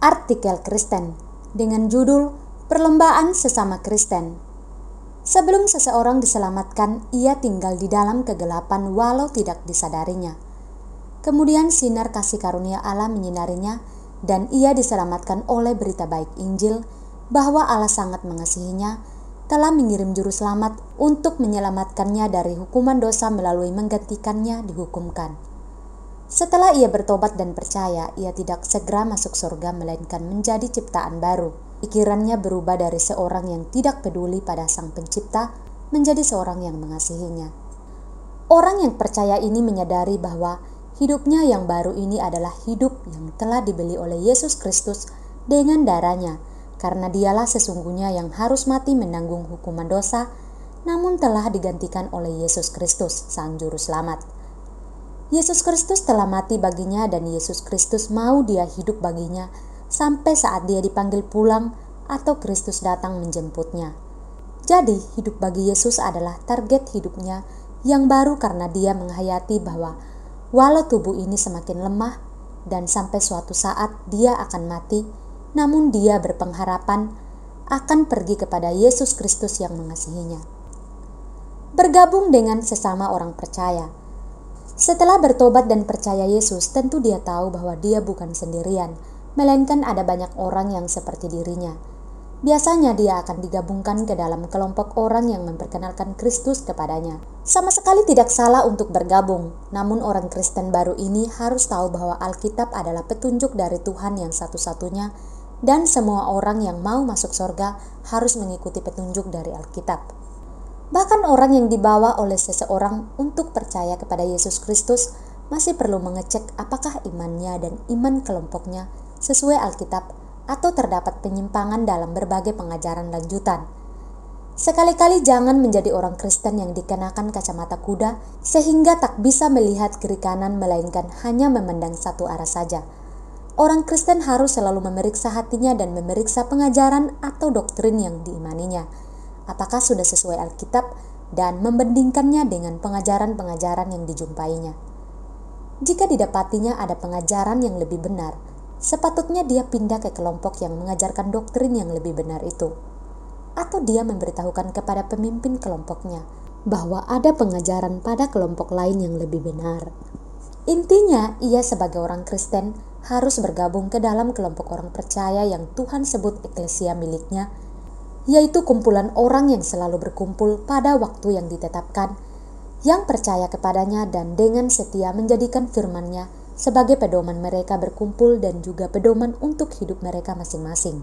artikel Kristen dengan judul Perlombaan Sesama Kristen. Sebelum seseorang diselamatkan, ia tinggal di dalam kegelapan walau tidak disadarinya. Kemudian sinar kasih karunia Allah menyinarinya dan ia diselamatkan oleh berita baik Injil bahwa Allah sangat mengasihinya, telah mengirim juru selamat untuk menyelamatkannya dari hukuman dosa melalui menggantikannya dihukumkan. Setelah ia bertobat dan percaya, ia tidak segera masuk surga melainkan menjadi ciptaan baru. Pikirannya berubah dari seorang yang tidak peduli pada Sang Pencipta menjadi seorang yang mengasihinya. Orang yang percaya ini menyadari bahwa hidupnya yang baru ini adalah hidup yang telah dibeli oleh Yesus Kristus dengan darahnya, karena dialah sesungguhnya yang harus mati menanggung hukuman dosa, namun telah digantikan oleh Yesus Kristus, Sang Juru Selamat. Yesus Kristus telah mati baginya dan Yesus Kristus mau dia hidup baginya sampai saat dia dipanggil pulang atau Kristus datang menjemputnya. Jadi hidup bagi Yesus adalah target hidupnya yang baru karena dia menghayati bahwa walau tubuh ini semakin lemah dan sampai suatu saat dia akan mati, namun dia berpengharapan akan pergi kepada Yesus Kristus yang mengasihinya. Bergabung dengan sesama orang percaya. Setelah bertobat dan percaya Yesus, tentu dia tahu bahwa dia bukan sendirian, melainkan ada banyak orang yang seperti dirinya. Biasanya dia akan digabungkan ke dalam kelompok orang yang memperkenalkan Kristus kepadanya. Sama sekali tidak salah untuk bergabung, namun orang Kristen baru ini harus tahu bahwa Alkitab adalah petunjuk dari Tuhan yang satu-satunya, dan semua orang yang mau masuk surga harus mengikuti petunjuk dari Alkitab. Bahkan orang yang dibawa oleh seseorang untuk percaya kepada Yesus Kristus masih perlu mengecek apakah imannya dan iman kelompoknya sesuai Alkitab atau terdapat penyimpangan dalam berbagai pengajaran lanjutan. Sekali-kali jangan menjadi orang Kristen yang dikenakan kacamata kuda sehingga tak bisa melihat kiri kanan melainkan hanya memandang satu arah saja. Orang Kristen harus selalu memeriksa hatinya dan memeriksa pengajaran atau doktrin yang diimaninya. Apakah sudah sesuai Alkitab dan membandingkannya dengan pengajaran-pengajaran yang dijumpainya. Jika didapatinya ada pengajaran yang lebih benar, sepatutnya dia pindah ke kelompok yang mengajarkan doktrin yang lebih benar itu. Atau dia memberitahukan kepada pemimpin kelompoknya bahwa ada pengajaran pada kelompok lain yang lebih benar. Intinya, ia sebagai orang Kristen harus bergabung ke dalam kelompok orang percaya yang Tuhan sebut eklesia miliknya, yaitu kumpulan orang yang selalu berkumpul pada waktu yang ditetapkan, yang percaya kepadanya dan dengan setia menjadikan firman-Nya sebagai pedoman mereka berkumpul dan juga pedoman untuk hidup mereka masing-masing.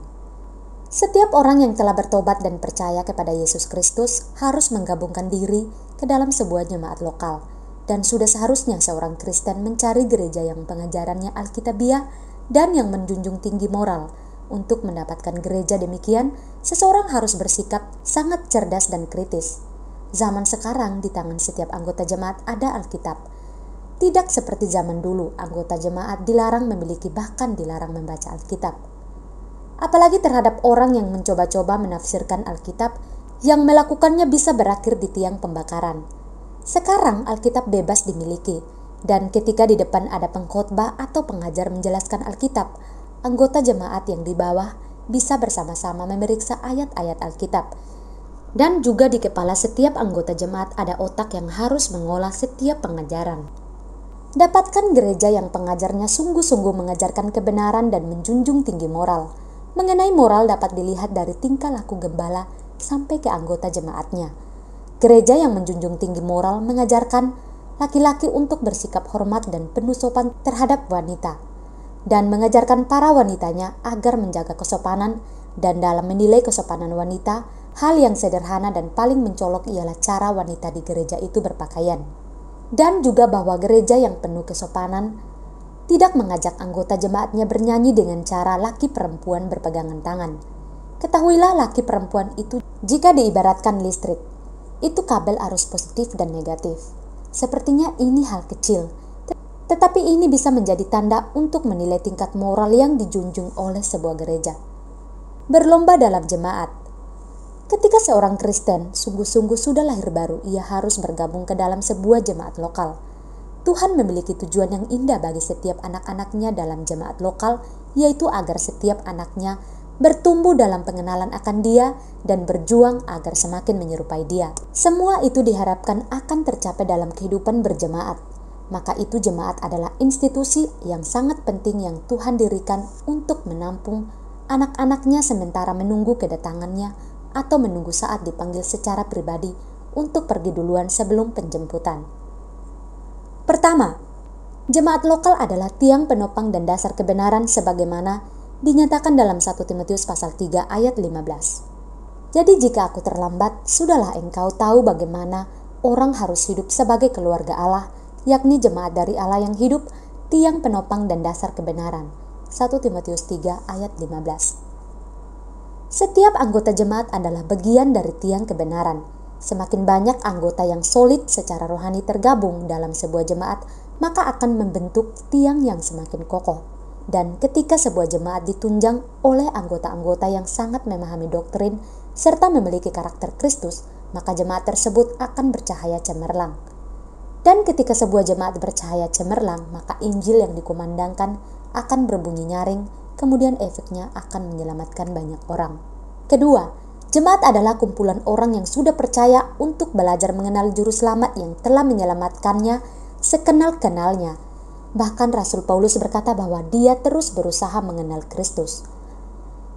Setiap orang yang telah bertobat dan percaya kepada Yesus Kristus harus menggabungkan diri ke dalam sebuah jemaat lokal, dan sudah seharusnya seorang Kristen mencari gereja yang pengajarannya Alkitabiah dan yang menjunjung tinggi moral. Untuk mendapatkan gereja demikian, seseorang harus bersikap sangat cerdas dan kritis. Zaman sekarang di tangan setiap anggota jemaat ada Alkitab. Tidak seperti zaman dulu, anggota jemaat dilarang memiliki bahkan dilarang membaca Alkitab. Apalagi terhadap orang yang mencoba-coba menafsirkan Alkitab, yang melakukannya bisa berakhir di tiang pembakaran. Sekarang Alkitab bebas dimiliki, dan ketika di depan ada pengkhotbah atau pengajar menjelaskan Alkitab, anggota jemaat yang di bawah bisa bersama-sama memeriksa ayat-ayat Alkitab. Dan juga di kepala setiap anggota jemaat ada otak yang harus mengolah setiap pengajaran. Dapatkan gereja yang pengajarnya sungguh-sungguh mengajarkan kebenaran dan menjunjung tinggi moral. Mengenai moral dapat dilihat dari tingkah laku gembala sampai ke anggota jemaatnya. Gereja yang menjunjung tinggi moral mengajarkan laki-laki untuk bersikap hormat dan penuh sopan terhadap wanita, dan mengajarkan para wanitanya agar menjaga kesopanan, dan dalam menilai kesopanan wanita, hal yang sederhana dan paling mencolok ialah cara wanita di gereja itu berpakaian. Dan juga bahwa gereja yang penuh kesopanan tidak mengajak anggota jemaatnya bernyanyi dengan cara laki perempuan berpegangan tangan. Ketahuilah laki perempuan itu jika diibaratkan listrik, itu kabel arus positif dan negatif. Sepertinya ini hal kecil, tetapi ini bisa menjadi tanda untuk menilai tingkat moral yang dijunjung oleh sebuah gereja. Berlomba dalam jemaat. Ketika seorang Kristen sungguh-sungguh sudah lahir baru, ia harus bergabung ke dalam sebuah jemaat lokal. Tuhan memiliki tujuan yang indah bagi setiap anak-anaknya dalam jemaat lokal yaitu agar setiap anaknya bertumbuh dalam pengenalan akan Dia dan berjuang agar semakin menyerupai Dia. Semua itu diharapkan akan tercapai dalam kehidupan berjemaat. Maka itu jemaat adalah institusi yang sangat penting yang Tuhan dirikan untuk menampung anak-anaknya sementara menunggu kedatangannya atau menunggu saat dipanggil secara pribadi untuk pergi duluan sebelum penjemputan. Pertama, jemaat lokal adalah tiang penopang dan dasar kebenaran sebagaimana dinyatakan dalam 1 Timotius pasal 3 ayat 15. Jadi jika aku terlambat, sudahlah engkau tahu bagaimana orang harus hidup sebagai keluarga Allah, yakni jemaat dari Allah yang hidup, tiang penopang dan dasar kebenaran. 1 Timotius 3 ayat 15. Setiap anggota jemaat adalah bagian dari tiang kebenaran. Semakin banyak anggota yang solid secara rohani tergabung dalam sebuah jemaat, maka akan membentuk tiang yang semakin kokoh. Dan ketika sebuah jemaat ditunjang oleh anggota-anggota yang sangat memahami doktrin serta memiliki karakter Kristus, maka jemaat tersebut akan bercahaya cemerlang. Dan ketika sebuah jemaat bercahaya cemerlang, maka Injil yang dikumandangkan akan berbunyi nyaring, kemudian efeknya akan menyelamatkan banyak orang. Kedua, jemaat adalah kumpulan orang yang sudah percaya untuk belajar mengenal juru selamat yang telah menyelamatkannya sekenal-kenalnya. Bahkan Rasul Paulus berkata bahwa dia terus berusaha mengenal Kristus.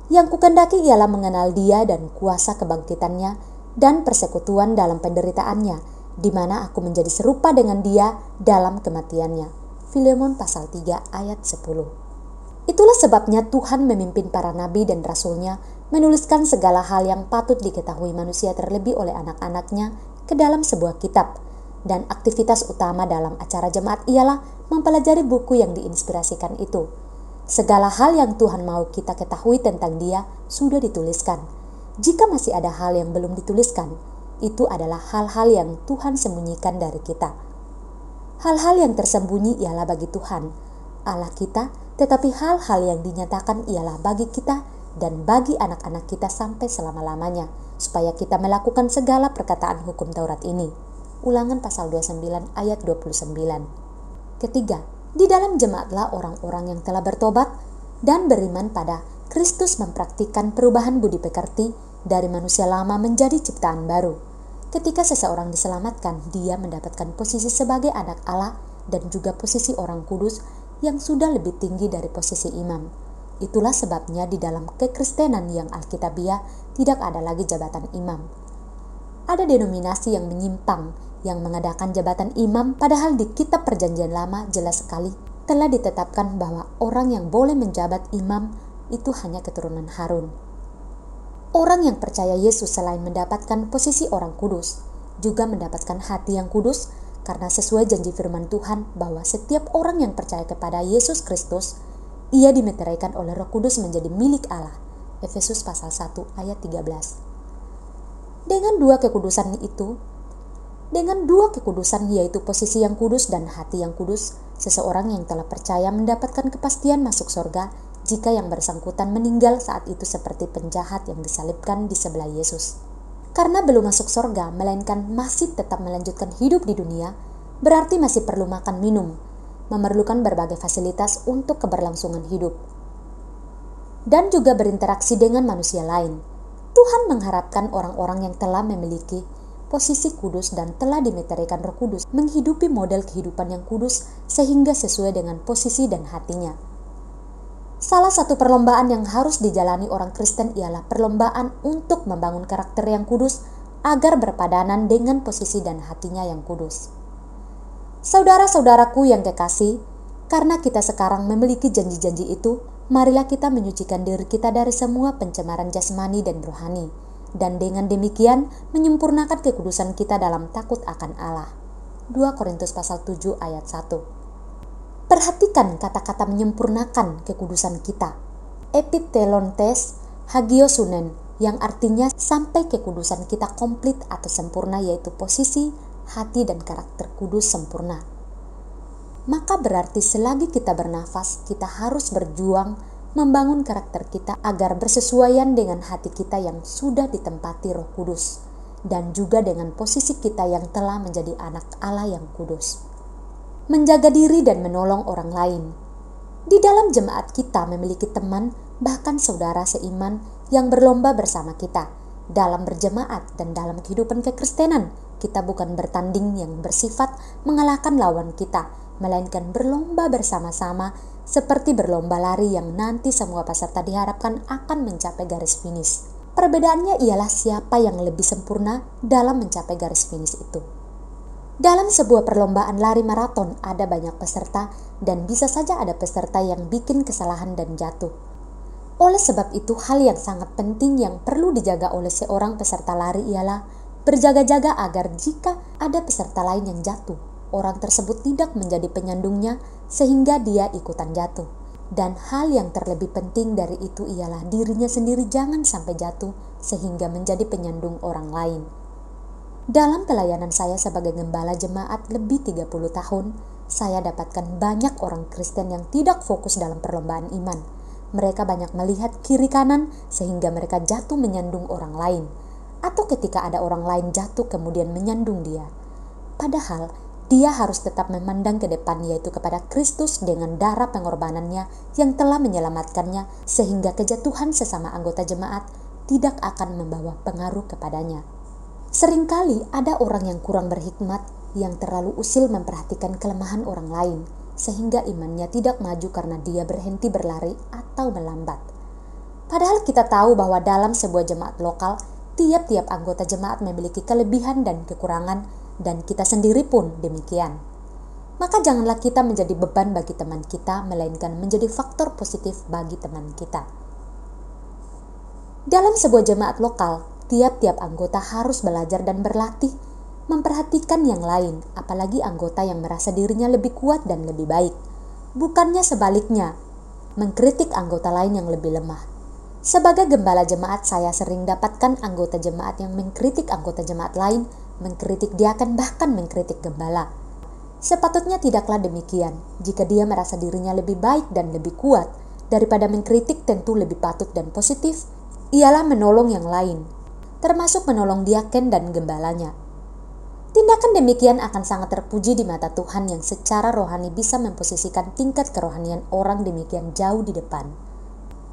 Yang kukendaki ialah mengenal Dia dan kuasa kebangkitannya dan persekutuan dalam penderitaannya, di mana aku menjadi serupa dengan Dia dalam kematiannya. Filemon pasal 3 ayat 10. Itulah sebabnya Tuhan memimpin para nabi dan rasulnya menuliskan segala hal yang patut diketahui manusia terlebih oleh anak-anaknya ke dalam sebuah kitab. Dan aktivitas utama dalam acara jemaat ialah mempelajari buku yang diinspirasikan itu. Segala hal yang Tuhan mau kita ketahui tentang Dia sudah dituliskan. Jika masih ada hal yang belum dituliskan, itu adalah hal-hal yang Tuhan sembunyikan dari kita. Hal-hal yang tersembunyi ialah bagi Tuhan, Allah kita, tetapi hal-hal yang dinyatakan ialah bagi kita dan bagi anak-anak kita sampai selama-lamanya, supaya kita melakukan segala perkataan hukum Taurat ini. Ulangan pasal 29 ayat 29. Ketiga, di dalam jemaatlah orang-orang yang telah bertobat dan beriman pada Kristus mempraktikkan perubahan budi pekerti dari manusia lama menjadi ciptaan baru. Ketika seseorang diselamatkan, dia mendapatkan posisi sebagai anak Allah dan juga posisi orang kudus yang sudah lebih tinggi dari posisi imam. Itulah sebabnya di dalam kekristenan yang alkitabiah tidak ada lagi jabatan imam. Ada denominasi yang menyimpang yang mengadakan jabatan imam, padahal di kitab Perjanjian Lama jelas sekali telah ditetapkan bahwa orang yang boleh menjabat imam itu hanya keturunan Harun. Orang yang percaya Yesus selain mendapatkan posisi orang kudus, juga mendapatkan hati yang kudus, karena sesuai janji firman Tuhan bahwa setiap orang yang percaya kepada Yesus Kristus, ia dimeteraikan oleh Roh Kudus menjadi milik Allah. Efesus pasal 1 ayat 13. Dengan dua kekudusan yaitu posisi yang kudus dan hati yang kudus, seseorang yang telah percaya mendapatkan kepastian masuk surga jika yang bersangkutan meninggal saat itu seperti penjahat yang disalibkan di sebelah Yesus. Karena belum masuk surga, melainkan masih tetap melanjutkan hidup di dunia, berarti masih perlu makan minum, memerlukan berbagai fasilitas untuk keberlangsungan hidup, dan juga berinteraksi dengan manusia lain. Tuhan mengharapkan orang-orang yang telah memiliki posisi kudus dan telah dimeteraikan Roh Kudus menghidupi model kehidupan yang kudus sehingga sesuai dengan posisi dan hatinya. Salah satu perlombaan yang harus dijalani orang Kristen ialah perlombaan untuk membangun karakter yang kudus agar berpadanan dengan posisi dan hatinya yang kudus. Saudara-saudaraku yang kekasih, karena kita sekarang memiliki janji-janji itu, marilah kita menyucikan diri kita dari semua pencemaran jasmani dan rohani, dan dengan demikian menyempurnakan kekudusan kita dalam takut akan Allah. 2 Korintus pasal 7 ayat 1. Perhatikan kata-kata menyempurnakan kekudusan kita. Epitelontes hagiosunen, yang artinya sampai kekudusan kita komplit atau sempurna, yaitu posisi, hati, dan karakter kudus sempurna. Maka berarti selagi kita bernafas, kita harus berjuang membangun karakter kita agar bersesuaian dengan hati kita yang sudah ditempati Roh Kudus, dan juga dengan posisi kita yang telah menjadi anak Allah yang kudus. Menjaga diri dan menolong orang lain. Di dalam jemaat kita memiliki teman, bahkan saudara seiman yang berlomba bersama kita. Dalam berjemaat dan dalam kehidupan kekristenan, kita bukan bertanding yang bersifat mengalahkan lawan kita, melainkan berlomba bersama-sama seperti berlomba lari yang nanti semua peserta diharapkan akan mencapai garis finish. Perbedaannya ialah siapa yang lebih sempurna dalam mencapai garis finish itu. Dalam sebuah perlombaan lari maraton ada banyak peserta dan bisa saja ada peserta yang bikin kesalahan dan jatuh. Oleh sebab itu, hal yang sangat penting yang perlu dijaga oleh seorang peserta lari ialah berjaga-jaga agar jika ada peserta lain yang jatuh, orang tersebut tidak menjadi penyandungnya sehingga dia ikutan jatuh. Dan hal yang terlebih penting dari itu ialah dirinya sendiri jangan sampai jatuh sehingga menjadi penyandung orang lain. Dalam pelayanan saya sebagai gembala jemaat lebih 30 tahun, saya dapatkan banyak orang Kristen yang tidak fokus dalam perlombaan iman. Mereka banyak melihat kiri kanan sehingga mereka jatuh menyandung orang lain. Atau ketika ada orang lain jatuh kemudian menyandung dia. Padahal dia harus tetap memandang ke depan, yaitu kepada Kristus dengan darah pengorbanannya yang telah menyelamatkannya sehingga kejatuhan sesama anggota jemaat tidak akan membawa pengaruh kepadanya. Seringkali ada orang yang kurang berhikmat yang terlalu usil memperhatikan kelemahan orang lain sehingga imannya tidak maju karena dia berhenti berlari atau melambat. Padahal kita tahu bahwa dalam sebuah jemaat lokal, tiap-tiap anggota jemaat memiliki kelebihan dan kekurangan dan kita sendiri pun demikian. Maka janganlah kita menjadi beban bagi teman kita, melainkan menjadi faktor positif bagi teman kita. Dalam sebuah jemaat lokal, tiap-tiap anggota harus belajar dan berlatih memperhatikan yang lain, apalagi anggota yang merasa dirinya lebih kuat dan lebih baik. Bukannya sebaliknya, mengkritik anggota lain yang lebih lemah. Sebagai gembala jemaat, saya sering dapatkan anggota jemaat yang mengkritik anggota jemaat lain, mengkritik diaken, bahkan mengkritik gembala. Sepatutnya tidaklah demikian. Jika dia merasa dirinya lebih baik dan lebih kuat, daripada mengkritik tentu lebih patut dan positif, ialah menolong yang lain, termasuk menolong diaken dan gembalanya. Tindakan demikian akan sangat terpuji di mata Tuhan yang secara rohani bisa memposisikan tingkat kerohanian orang demikian jauh di depan.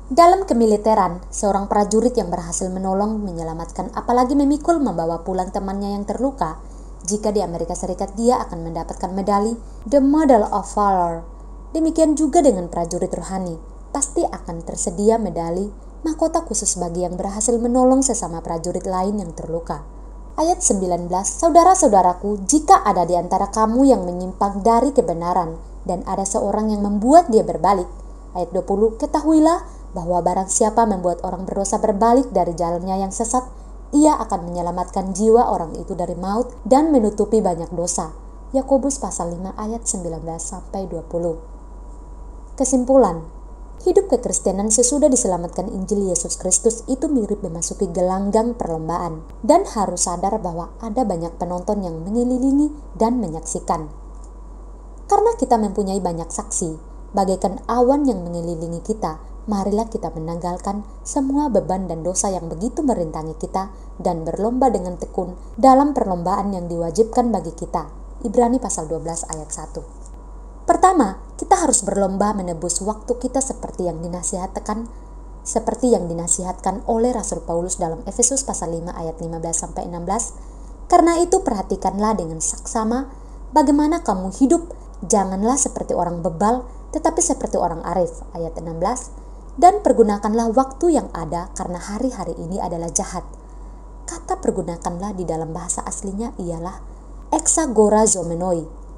Dalam kemiliteran, seorang prajurit yang berhasil menolong, menyelamatkan, apalagi memikul membawa pulang temannya yang terluka, jika di Amerika Serikat dia akan mendapatkan medali The Medal of Valor. Demikian juga dengan prajurit rohani, pasti akan tersedia medali mahkota khusus bagi yang berhasil menolong sesama prajurit lain yang terluka. Ayat 19, saudara-saudaraku, jika ada di antara kamu yang menyimpang dari kebenaran dan ada seorang yang membuat dia berbalik. Ayat 20, ketahuilah bahwa barang siapa membuat orang berdosa berbalik dari jalannya yang sesat, ia akan menyelamatkan jiwa orang itu dari maut dan menutupi banyak dosa. Yakobus pasal 5 ayat 19-20. Kesimpulan, hidup kekristenan sesudah diselamatkan Injil Yesus Kristus itu mirip memasuki gelanggang perlombaan dan harus sadar bahwa ada banyak penonton yang mengelilingi dan menyaksikan. Karena kita mempunyai banyak saksi, bagaikan awan yang mengelilingi kita, marilah kita menanggalkan semua beban dan dosa yang begitu merintangi kita dan berlomba dengan tekun dalam perlombaan yang diwajibkan bagi kita. Ibrani pasal 12 ayat 1. Pertama, kita harus berlomba menebus waktu kita seperti yang dinasihatkan oleh Rasul Paulus dalam Efesus pasal 5 ayat 15-16. Karena itu perhatikanlah dengan saksama bagaimana kamu hidup, janganlah seperti orang bebal, tetapi seperti orang arif. Ayat 16. Dan pergunakanlah waktu yang ada karena hari-hari ini adalah jahat. Kata pergunakanlah di dalam bahasa aslinya ialah exagorazomenoi,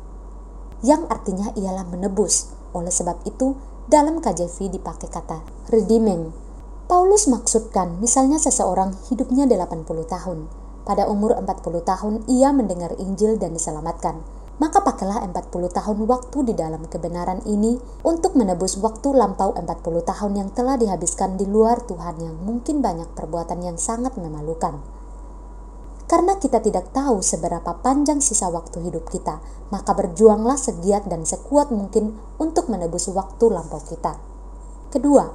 yang artinya ialah menebus. Oleh sebab itu, dalam KJV dipakai kata redeeming. Paulus maksudkan misalnya seseorang hidupnya 80 tahun. Pada umur 40 tahun ia mendengar Injil dan diselamatkan. Maka pakailah 40 tahun waktu di dalam kebenaran ini untuk menebus waktu lampau 40 tahun yang telah dihabiskan di luar Tuhan yang mungkin banyak perbuatan yang sangat memalukan. Karena kita tidak tahu seberapa panjang sisa waktu hidup kita, maka berjuanglah segiat dan sekuat mungkin untuk menebus waktu lampau kita. Kedua,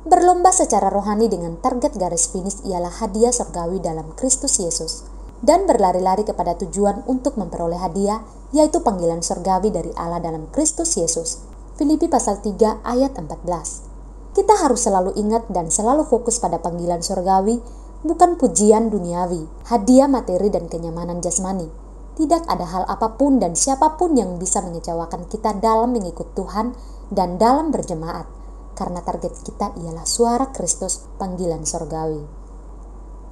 berlomba secara rohani dengan target garis finish ialah hadiah surgawi dalam Kristus Yesus, dan berlari-lari kepada tujuan untuk memperoleh hadiah, yaitu panggilan surgawi dari Allah dalam Kristus Yesus. Filipi pasal 3 ayat 14. Kita harus selalu ingat dan selalu fokus pada panggilan surgawi, bukan pujian duniawi, hadiah materi dan kenyamanan jasmani. Tidak ada hal apapun dan siapapun yang bisa mengecewakan kita dalam mengikut Tuhan dan dalam berjemaat, karena target kita ialah suara Kristus, panggilan surgawi.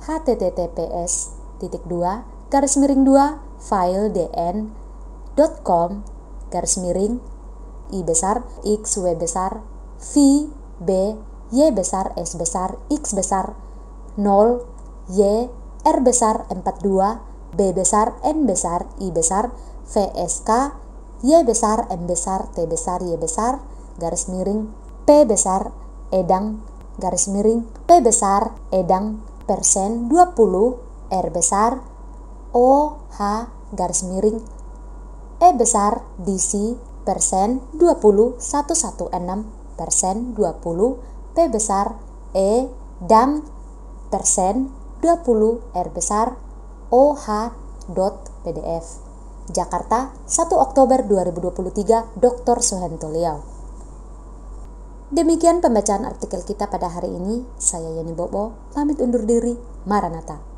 https://file.dn.com/i besar x w besar v b y besar s besar x besar 0 y r besar 42 b besar n besar i besar vsk y besar m besar t besar y besar garis miring p besar edang garis miring p besar edang persen 20 r besar o h garis miring e besar dc persen 20 116 persen 20 P besar E dam persen 20 R besar OH.pdf. Jakarta 1 Oktober 2023 Dr. Suhento Liau. Demikian pembacaan artikel kita pada hari ini. Saya Yani Bobo, pamit undur diri. Maranatha.